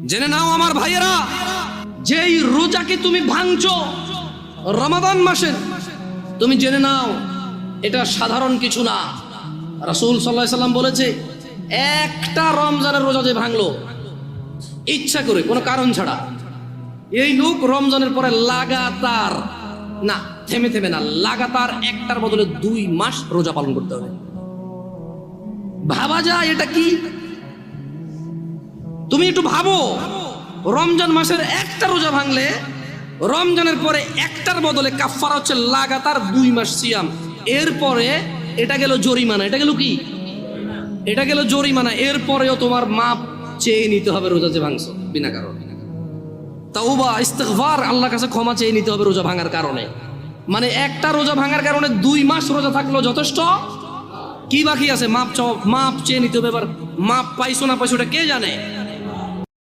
জেনে নাও আমার ভাইয়েরা, যেই রোজাকে তুমি ভাঙছো রমাদান মাসের, তুমি জেনে নাও এটা সাধারণ কিছু না। রাসূল সাল্লাল্লাহু আলাইহি সাল্লাম বলেছে, একটা রমজানের রোজা যে ভাঙলো ইচ্ছা করে কোনো কারণ ছাড়া, এই লোক রমজানের পরে লাগাতার না, থেমে থেমে না, লাগাতার একটার বদলে 2 মাস রোজা পালন করতে হবে। ভাবা যায় এটা কি? তুমি একটু ভাবো, রমজান মাসের একটা রোজা ভাঙলে রমজানের পরে একটার বদলে কাফারা হচ্ছে লাগাতার 2 মাস সিয়াম। এরপরে এটা গেল জরিমানা, এটা গেল কি? এটা গেল জরিমানা। এরপরেও তোমার মাপ চেয়ে নিতে হবে রোজা যে ভাঙছো বিনা কারণে। তাওবা ইস্তিগফার, আল্লাহর কাছে ক্ষমা চেয়ে নিতে হবে রোজা ভাঙার কারণে। মানে একটা রোজা ভাঙার কারণে 2 মাস রোজা থাকলো যথেষ্ট, কি বাকি আছে? মাপ চেয়ে নিতে হবে। এবার মাপ পাইছো না পাইছো এটা কে জানে?